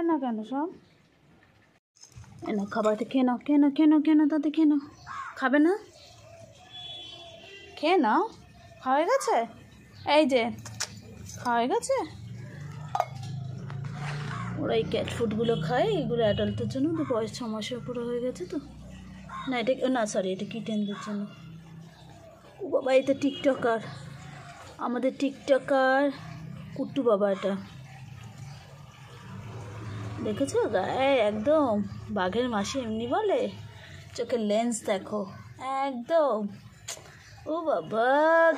না কেন সব এনো খাবারটা খেয়ে নাও, খেয়ে নাও, খেয়ে নাও, খেয়ে নাও, তাতে খেয়ে নাও। খাবে না? খেয়ে নাও। খাওয়া হয়ে গেছে? এই যে খাওয়া হয়ে গেছে। ওরা এই ক্যাট ফুডগুলো খায়, এগুলো অ্যাডাল্টদের জন্য, তো বয়স 6 মাসের উপরে হয়ে গেছে তো। না এটা না, সরি, এটা কিটেনদের জন্য। ও বাবা, এটা টিকটকার, আমাদের টিকটকার কুট্টু বাবা। এটা দেখেছো গায়ে একদম বাঘের মাসি এমনি বলে, চোখের লেন্স দেখো একদম। ও বাবা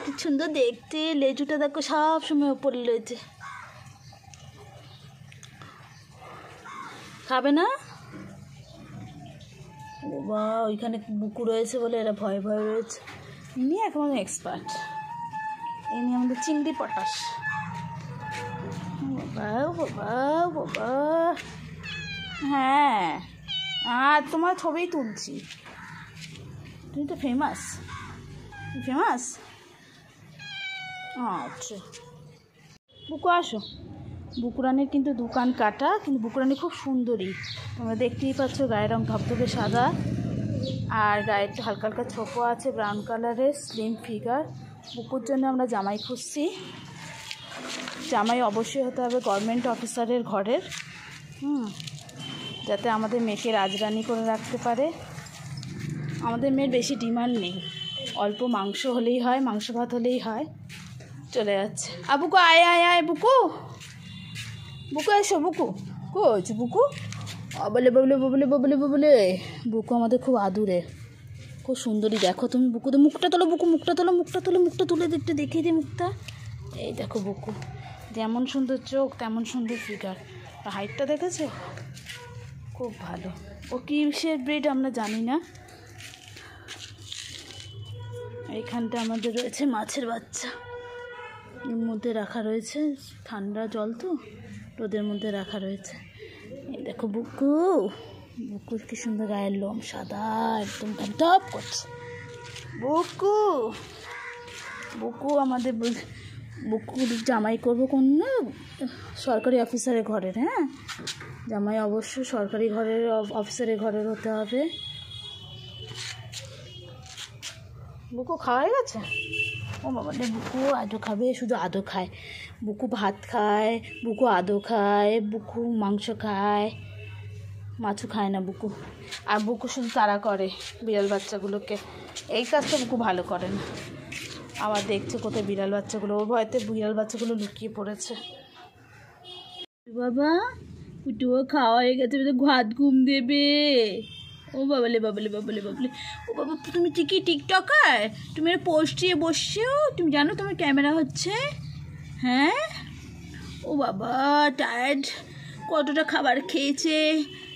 কি সুন্দর দেখতে, লেজুটা দেখো সব সময় উপরে রয়েছে। খাবে না? বাবা ওইখানে বুকু রয়েছে বলে এরা ভয় ভয় রয়েছে। ইনি এখন এক্সপার্ট, ইনি আমাদের চিংড়ি পটাশ। বাবা বাবা বাবা, হ্যাঁ আর তোমার ছবি তুলছি, তুমি তো ফেমাস, ফেমাস। আচ্ছা বুকু আসো। বুকুরানির কিন্তু দোকান কাটা, কিন্তু বুকুরানি খুব সুন্দরী, তোমরা দেখতেই পাচ্ছ। গায়ের রং ধবধবে সাদা, আর গায়ে একটু হালকা হালকা ছোপো আছে, ব্রাউন কালারের, স্লিম ফিগার। বুকুর জন্য আমরা জামাই খুঁজছি। জামাই অবশ্যই হতে হবে গভর্নমেন্ট অফিসারের ঘরের, যাতে আমাদের মেয়েকে রাজরানি করে রাখতে পারে। আমাদের মেয়ের বেশি ডিমান্ড নেই, অল্প মাংস হলেই হয়, মাংস ভাত হলেই হয়, চলে যাচ্ছে। বুকু আয় আয় আয়, বুকু বুকু এসো, বুকু কোচ বুকু, বলে ববলে ববলে ববলে ববলে। বুকু আমাদের খুব আদুরে, খুব সুন্দরী। দেখো তুমি বুকু, তো মুখটা তোলো বুকু, মুখটা তোলো, মুখটা তোলো, মুখটা তুলে একটু দেখিয়ে দিই মুখটা। এই দেখো বুকু, যেমন সুন্দর চোখ তেমন সুন্দর ফিগার, হাইটটা দেখেছো খুব ভালো। ও কিসের ব্রিড আমরা জানি না। এইখানটা আমাদের রয়েছে মাছের বাচ্চা, এর মধ্যে রাখা রয়েছে, ঠান্ডা জল তো, রোদের মধ্যে রাখা রয়েছে। এই দেখো বুকু, বুকুর কি সুন্দর গায়ের লোম, সাদা একদম টপ করছে। বুকু বুকু আমাদের বুকুর জামাই করবো কোন সরকারি অফিসারের ঘরের। হ্যাঁ জামাই অবশ্যই সরকারি ঘরের, অফিসারের ঘরের হতে হবে। বুকু খাওয়া হয়ে গেছে? ও বাবা রে, বুকু আদো খাবে, শুধু আদো খায়। বুকু ভাত খায়, বুকু আদো খায়, বুকু মাংস খায়, মাছও খায় না বুকু। আর বুকু শুধু তাড়া করে বিড়াল বাচ্চাগুলোকে, এই কাজটা বুকু ভালো করে না। আবার দেখছে কোথায় বিড়াল বাচ্চাগুলো, ওর ভয়তে বিড়াল বাচ্চাগুলো লুকিয়ে পড়েছে। বাবা কুটুও খাওয়া হয়ে গেছে, ভাত ঘুম দেবে। ও বাবলে বাবলে বাবলে বাবলে। ও বাবা তুমি ঠিকই টিকটকার, তুমি পোস্ট দিয়ে বসছো, তুমি জানো তোমার ক্যামেরা হচ্ছে? হ্যাঁ ও বাবা টায়ার্ড, কতটা খাবার খেয়েছে,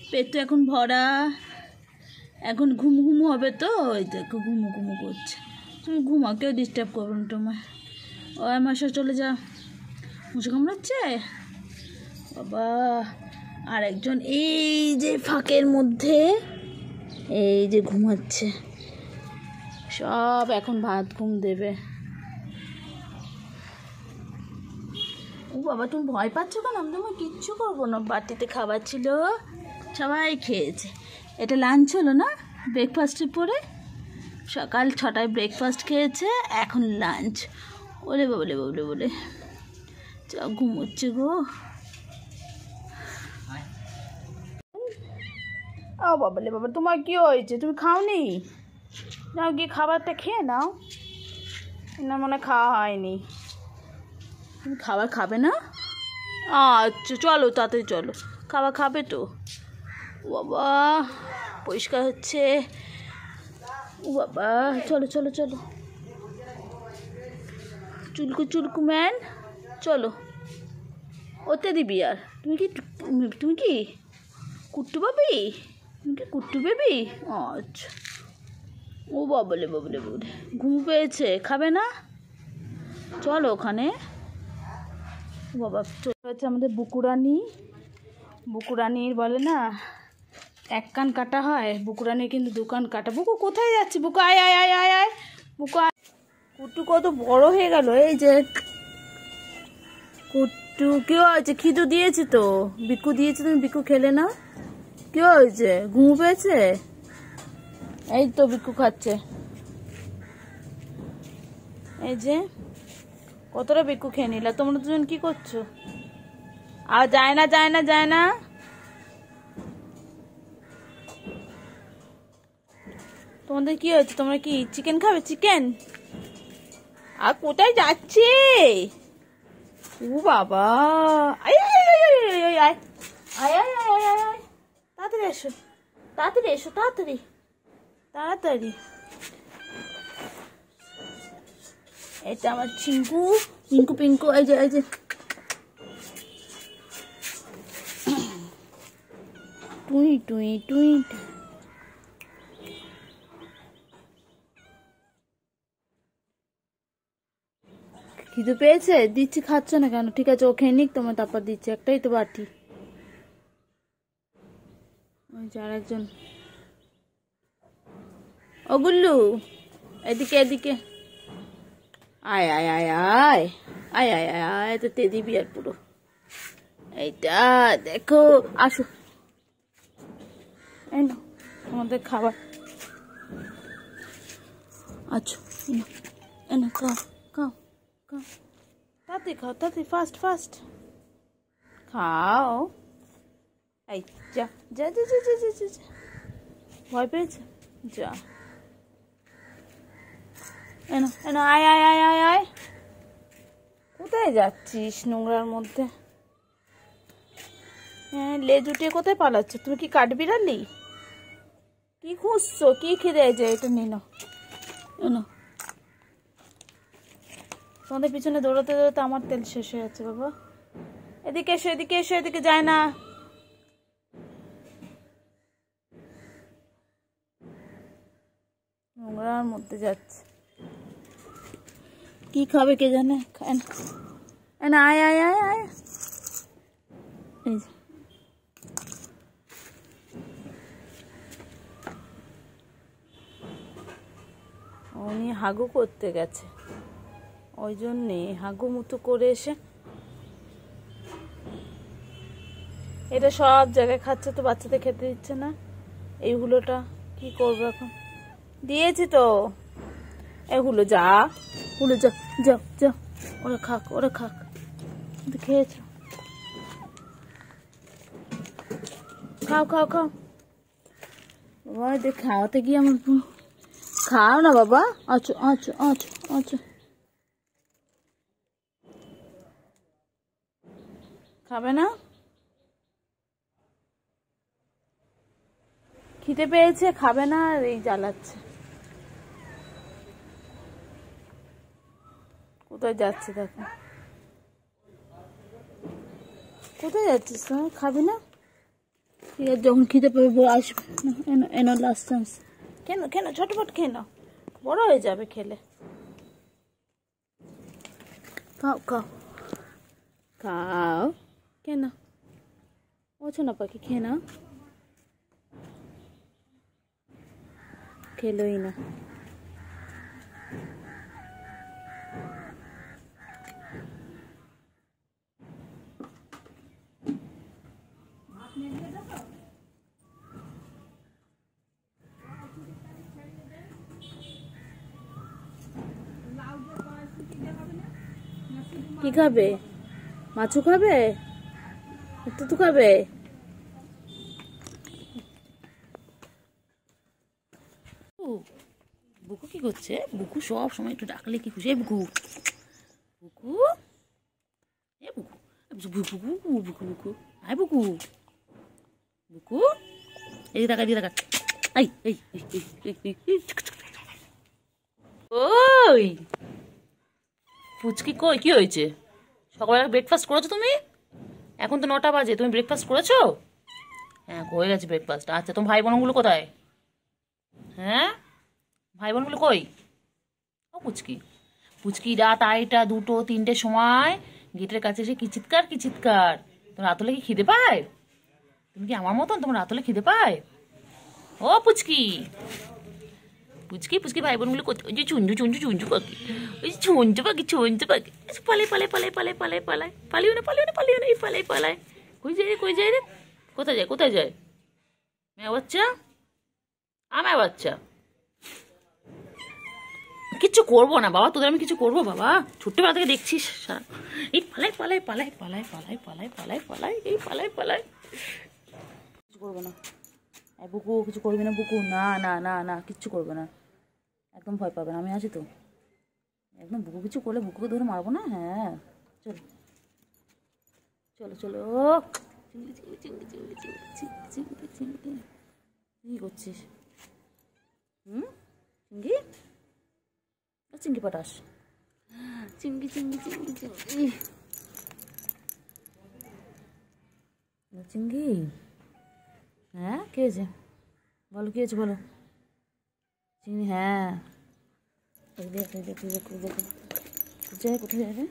পেট তো এখন ভরা, এখন ঘুম ঘুম হবে তো, ওই দেখো ঘুমু ঘুমু করছে। তুমি ঘুমাও, কেউ ডিস্টার্ব করো না তোমায়। ও মশা চলে যা, মশা কামড়াচ্ছে বাবা। আর একজন এই যে ফাঁকের মধ্যে এই যে ঘুমাচ্ছে, সব এখন ভাত ঘুম দেবে। ও বাবা তুমি ভয় পাচ্ছ কেন? আমি তোমার কিচ্ছু করবো না, বাটিতে খাবার ছিল সবাই খেয়েছে। এটা লাঞ্চ হলো না, ব্রেকফাস্টের পরে সকাল 6টায় ব্রেকফাস্ট খেয়েছে, এখন লাঞ্চ। ওলে বলে বলে বলে চ ঘুমোচ্ছে গো। ও বাবলে বাবা তোমার কি হয়েছে? তুমি খাওনি? নাও গিয়ে খাবারটা খেয়ে নাও। না মনে খাওয়া হয়নি, তুমি খাবার খাবে না? আচ্ছা চলো তাড়াতাড়ি চলো, খাবার খাবে তো। ও বাবা পরিষ্কার হচ্ছে, ও বাবা চলো চলো চলো, চুলকু চুলকু ম্যান চলো। ওতে দিবি আর তুমি কি কুট্টু বাবি? তুমি কি কুট্টু বেবি? আচ্ছা ও বাবলে বাবলে বাবলে, ঘুম পেয়েছে, খাবে না? চলো ওখানে। বাবা চলে হচ্ছে আমাদের বুকুরানি। বুকুরানির বলে না এক কান কাটা হয়, বুকুরানির কিন্তু দোকান কাটা। বুকু কোথায় যাচ্ছি? বুকু আয় আয় আয় আয় আয়, বুকু কুট্টু কত বড় হয়ে গেল। এই যে কুট্টু দুষ্টু, কি হয়েছে? খিদু দিয়েছি তো, বিকু দিয়েছি, তুমি বিকু খেলে না? কি হয়েছে? ঘুম পেয়েছে? এই তো বিকু খাচ্ছে, এই যে কতটা বিকু খেয়ে নিলা। তোমরা দুজন কি করছো? আর যায় না যায় না যায় না। তোমাদের কি হয়েছে? তোমরা কি চিকেন খাবে? চিকেন? আর কোথায় যাচ্ছে? ও বাবা, আয় আয় আয় আয় আয় আয় আয় আয় আয় আয় আয়, তাড়াতাড়ি এসো, তাড়াতাড়ি এসো, তাড়াতাড়ি তাড়াতাড়ি। এটা আমার চিঙ্কু, পিঙ্কু পিঙ্কু, এই যে এই যে টুই টুই টুই। খিদে পেয়েছে? দিচ্ছি, খাচ্ছ না কেন? ঠিক আছে, ও খেয়ে নিক, তোমার তারপর দিচ্ছি, একটাই তো বাটি। ওই যে আর একজন, ও গুল্লু, এদিকে এদিকে আয় আয় আয় আয় আয় আয় আয় আয়, তো তেদি বিয়ার পুরো। এইটা দেখো, আসো, এই না আমাদের খাবার। আচ্ছা, এনো খাও খাও খাও, তাড়াতাড়ি খাও, তাড়াতাড়ি, ফাস্ট ফাস্ট খাও। এই যা যা যা যা যা যা যা, ভয় পেয়েছে? যা, এনো এনো, আয় আয় আয় আয় আয়। কোথায় যাচ্ছিস নোংরার মধ্যে? হ্যাঁ, লেজ উঠিয়ে কোথায় পালাচ্ছ? তুমি কি কাঠবিড়ালি? কি খুঁজছো? কি খিদে যায়? এটা নিয়ে নাও, এনো। তোমাদের পিছনে দৌড়াতে দৌড়াতে আমার তেল শেষ হয়ে যাচ্ছে বাবা। এদিকে এসো, এদিকে এসো, এদিকে যায় না। নোংরার মধ্যে যাচ্ছে, কি খাবে কে জানে। আয় আয় আয় আয়, এই যে উনি হাগু করতে গেছে, ওই জন্যে হাগু মুতু করে এসে এটা সব জায়গায় খাচ্ছে, তো বাচ্চাদের খেতে দিচ্ছে না। এইগুলোটা কি করবো এখন? দিয়েছি তো, এগুলো যা, হুলো যা, যাও যাও, ওরা খাক, ওরা খাক, খেয়েছ, খাও খাও খাও। বাবা দেখ, খাওয়াতে গিয়ে আমার, খাও না বাবা, আচ্ছা আচ্ছা আচ্ছা আচ্ছা, খাবে না? খিদে পেয়েছে, খাবে না, আর এই জ্বালাচ্ছে। কোথায় যাচ্ছে দেখো, কোথায় যাচ্ছিস? খাবি না? ঠিক আছে, যখন খিদে পাবে আসবে। এনো এনো, লাস্ট চান্স। কেন কেন, ঝটপট খেয়ে নাও, বড় হয়ে যাবে খেলে। খাও খাও খাও, কেন ওছো না পাখি, খেয়ে নাও। খেলোই না। কি খাবে? মাছও খাবে? একটু তো খাবে। বুকু কি করছে? বুকু সব সময় একটু ডাকলে কি খুশি। বুকু বুকু, এ বুকু বুকু বুকু বুকু বুকু, আয় বুকু বুকু, এই টাকা দিয়ে টাকা। এই এই ওই পুচকি কই, কি হয়েছে? সকালবেলা ব্রেকফাস্ট করেছো তুমি? এখন তো 9টা বাজে, তুমি ব্রেকফাস্ট করেছো? হ্যাঁ, হয়ে গেছে ব্রেকফাস্ট। আচ্ছা, তোমার ভাই বোনগুলো কোথায়? হ্যাঁ, ভাই বোনগুলো কই? ও পুচকি, পুচকি রাত 2টা 2টো 3টের সময় গেটের কাছে এসে কি চিৎকার কি চিৎকার। তোমার রাত হলে কি খিদে পায়? তুমি কি আমার মতন, তোমার রাত হলে খিদে পায়? ও পুচকি, পুচকি পুচকি ভাই বোনগুলো কোথায়? ওই যে চুঞ্জু চুঞ্জু চুঞ্জু পাখি, ওই যে ছুঞ্চু পাখি ছুঞ্চু পাখি, পালাই পালাই পালাই পালাই পালাই পালাই, পালিও না পালিও না পালিও না, এই পালাই পালাই। কই যায় রে কই যায় রে? কোথায় যায় কোথায় যায়? মেয়ে বাচ্চা, আমার বাচ্চা, কিচ্ছু করবো না বাবা, তোদের আমি কিছু করবো বাবা? ছোট্টবেলা থেকে দেখছিস সারা, এই পালাই পালাই পালাই পালাই পালাই পালাই পালাই পালাই, এই পালাই পালাই। কিছু করবো না বুকু, কিছু করবি না বুকু, না না না না কিচ্ছু করবে না, একদম ভয় পাবে না, আমি আছি তো। একদম বুকু কিছু করলে বুকুকে ধরে মারবো না। হ্যাঁ চলো চলো চলো। চিংড়ি চিংড়ি চিংড়ি চিংড়ি চিংড়ি চিংড়ি চিংড়ি, কি করছিস? চিংড়ি, চিংড়ি পটাস, চিংড়ি চিংড়ি চিংড়ি চিংড়ি চিংড়ি। হ্যাঁ কে হয়েছে বলো, কি হয়েছে বলো? চিংড়ি, হ্যাঁ দেখো দেখো দেখো দেখো, কোথায় কোথায় যাবে?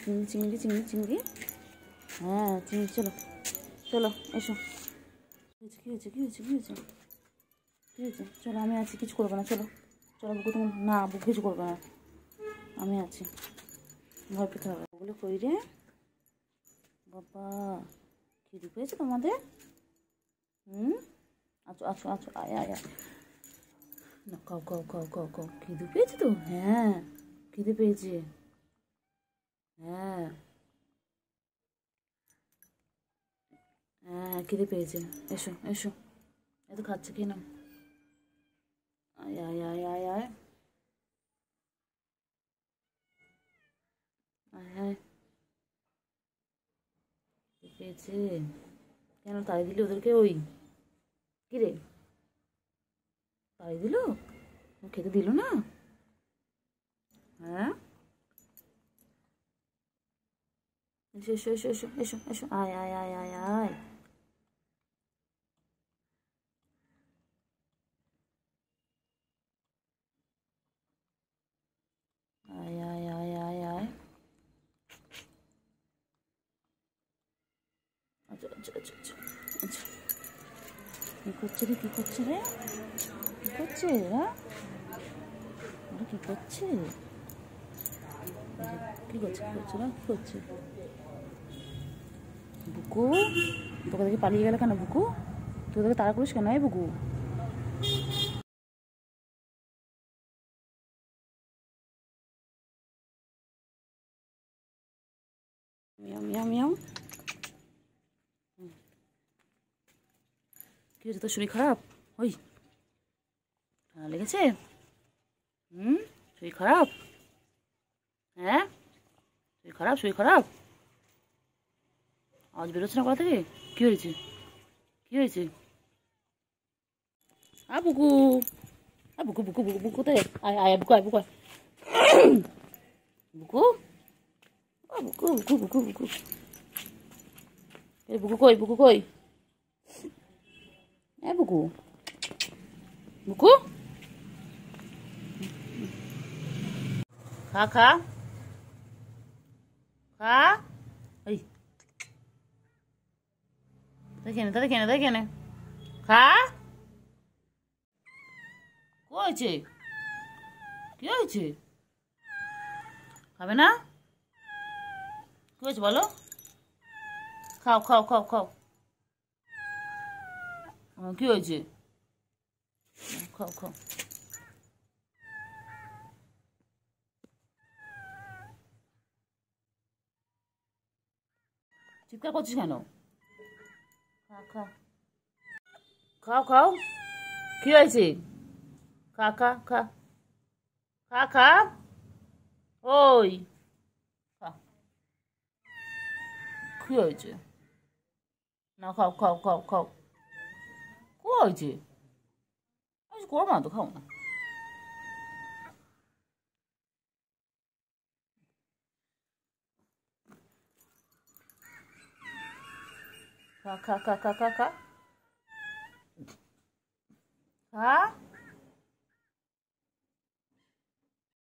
চিংড়ি চিংড়ি চিংড়ি চিংড়ি, হ্যাঁ চিংড়ি, চলো চলো এসো। কী হয়েছে কী হয়েছে কী হয়েছে কী হয়েছে? চলো আমি আছি, কিছু করবো না, চলো চলো বুকু, তুমি না বুকু কিছু করবে না, আমি আছি, ভয় পেতে হবে। ওগুলো কই রে বাবা, খিদে পেয়েছে তোমাদের? আচ্ছা আচ্ছা আচ্ছা, আয় আয় আয় না, খাও খাও খাও খাও খাও, খিদে পেয়েছে তো? হ্যাঁ খিদে পেয়েছে, হ্যাঁ হ্যাঁ খিদে পেয়েছে, এসো এসো, এত খাচ্ছে কেন? আয় আয় আয় আয় আয় আয় আয়, পেয়েছে কেন? তাড়ি দিলি ওদেরকে? ওই কি রে, তাড়ি দিল? খেতে দিল না? হ্যাঁ এসো এসো এসো এসো এসো এসো, আয় আয় আয় আয় আয়, আয় আয় আয় আয় আয়, আচ্ছা আচ্ছা আচ্ছা আচ্ছা আচ্ছা, কী করছে রে, কী করছে রে, কী করছে ওরা? ওরা কী করছে? কী করছে কী করছে ওরা, কী করছে? বুকু তোকে দেখে পালিয়ে গেল কেন বুকু? তুই তোকে তাড়া করিস কেন? এই বুকু, মিয়াও মিয়াও মিয়াও। কি হয়েছে, তোর শরীর খারাপ? ওই ঠান্ডা লেগেছে? শরীর খারাপ? হ্যাঁ শরীর খারাপ, শরীর খারাপ, আওয়াজ বেরোচ্ছে না কোথা থেকে? কী হয়েছে কী হয়েছে? বুকু, বুকু বুকু বুকু বুকু, কোথায়? আয় আয় বুকু, আয় বুকু, আয় বুকু, বুকু বুকু বুকু বুকু, এই বুকু কই, বুকু কই? বুকু বুকু, খা খা খা, এই দেখে নে দেখে নে দেখে নে, খা। কি হয়েছে কি হয়েছে? খাবে না? কি হয়েছে বলো? খাও খাও খাও খাও, কি হয়েছে? খাও খাও, চিৎকার করছিস কেন? খা খা, খাও খাও, কি হয়েছে? খা খা খা খা খা, ওই খা, কি হয়েছে? না খাও খাও খাও খাও, কি হয়েছে? করবো না তো, খাও না। খা খা খা খা খা খা, খা